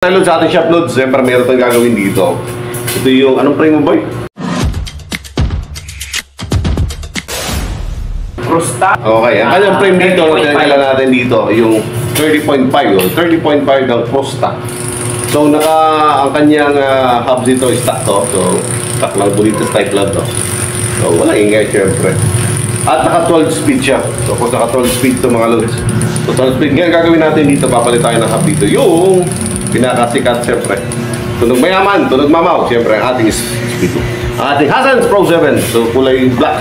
Load sa ating shop loads, siyempre meron tayong gagawin dito. Ito yung, anong frame mo boy? Crusta. Okay, ang kanyang frame dito, tinagala natin dito, yung 30.5 ng Crusta. So, ang kanyang hubs dito, stock to. So, stock lang, Bonitas type lang to. So, wala ingay siyempre. At naka 12 speed siya. So, kung naka 12 speed to mga loads. So, 12 speed. Ngayon gagawin natin dito, papalit tayo ng hub dito. Yung pinakasikat siyempre. Tunog mayaman, tunog mamaw. Siyempre, ang ating speed 2. Ang ating Hassans Pro 7. So, kulay black.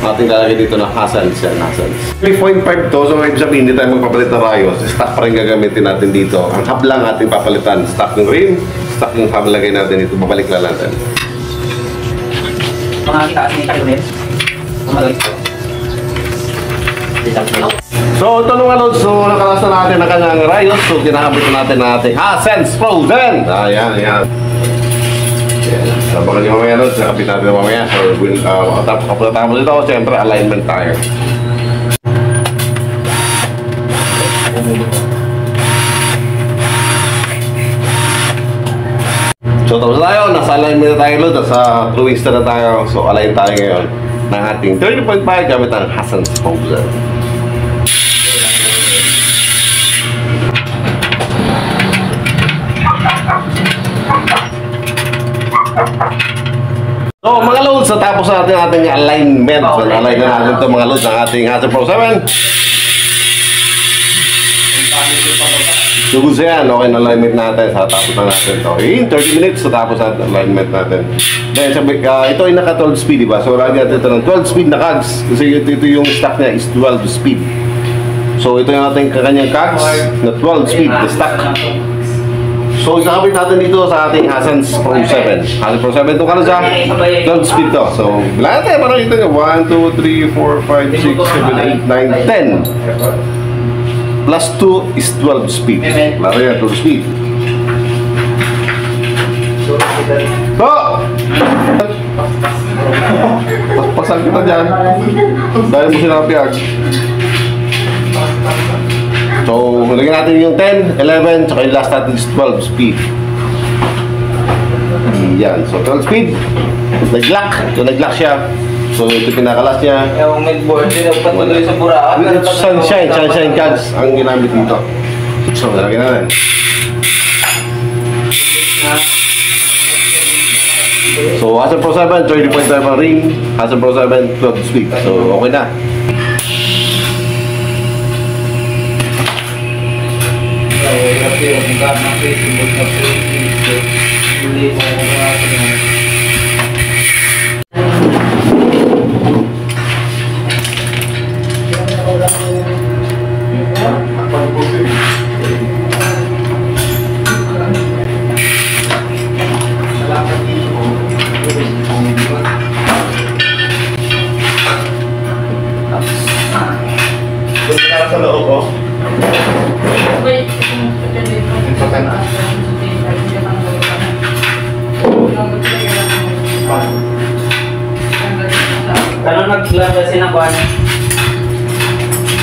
Ang ating lalagay dito na Hassans yan, Hassans. 3.5 to. So, ibig sabihin, hindi tayo magpapalit ng rayos. Stock pa rin gagamitin natin dito. Ang hub lang ating papalitan. Stock ng rim, stock ng hub lagay natin dito. Babalik lang natin. Mga taas ni Kalimit. Kumalik po. So, ito nung ano, so nakalasa natin ang kanyang rayos. So, kinakabit natin na ating Hassans Pro 7. Ayan, ayan. Sabakan nyo mamaya nun, nakabit natin mamaya. So, tapos ito, siyempre, alignment tayo. So, tapos tayo, nasa alignment na tayo nun, nasa fluings na tayo. So, align tayo ngayon ng ating 30.5 gamit ang Hassans Pro 7. So mga loads, natapos natin ating alignment. So align na natin ito mga loads ng ating Hassans Pro 7. So gusto yan, okay na alignment natin. So tapos na natin ito. In 30 minutes, so tapos natin alignment natin. Then sabi, ito ay naka 12 speed, diba? So lagyan natin ito ng 12 speed na cogs. Kasi ito yung stock niya is 12 speed. So ito yung ating kanyang cogs na 12 speed na stock. So, ikakabit natin dito sa ating Hassans Pro 7. Hassans Pro 7 itong kalasa, 12 speed to. So, bilang natin, parang ito nyo. 1, 2, 3, 4, 5, 6, 7, 8, 9, 10. Plus 2 is 12 speed. Laro yan, 12 speed. So! Paspasan kita dyan. Dahil mo sinapiyag. So, lagyan natin yung 10, 11, tsaka yung last natin is 12 speed. Yan. So, 12 speed. Nag-lock. So, nag-lock siya. So, ito pinakalas niya. Yung midboard, dapat tuloy sa buraan. Sunshine cogs ang ginamit dito. So, lagyan natin. So, Hassans Pro 7, 30.5 ang ring. Hassans Pro 7, 12 speed. So, okay na. Sa loob ko. Kalau naglabasin ang kuhan?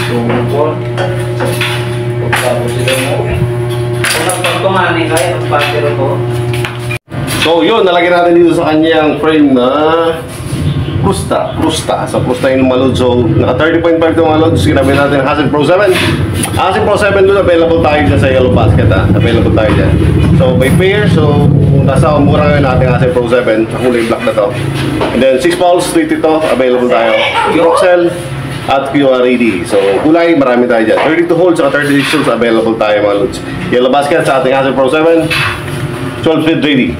Tungkol. Tapos sila mo. Kung nagpagtumani kayo, nagpapiro ko. So yun, nalagyan natin dito sa kanyang frame na Crusta. So Crusta yung malod. So naka 30.5 itong malod. Sinabi natin Hassans Pro 7. Hassans Pro 7 doon, available tayo dyan sa Yellow Basket. Available tayo dyan. So by pair, so nasa mura ngayon natin Hassans Pro 7. Sa kulay black na to. And then 6 balls, 3 ito, available tayo. Roxel at QRAD. So kulay, marami tayo dyan. 32 holes at 36 holes available tayo mga loads. Yellow Basket sa ating Hassans Pro 7. 12 feet ready.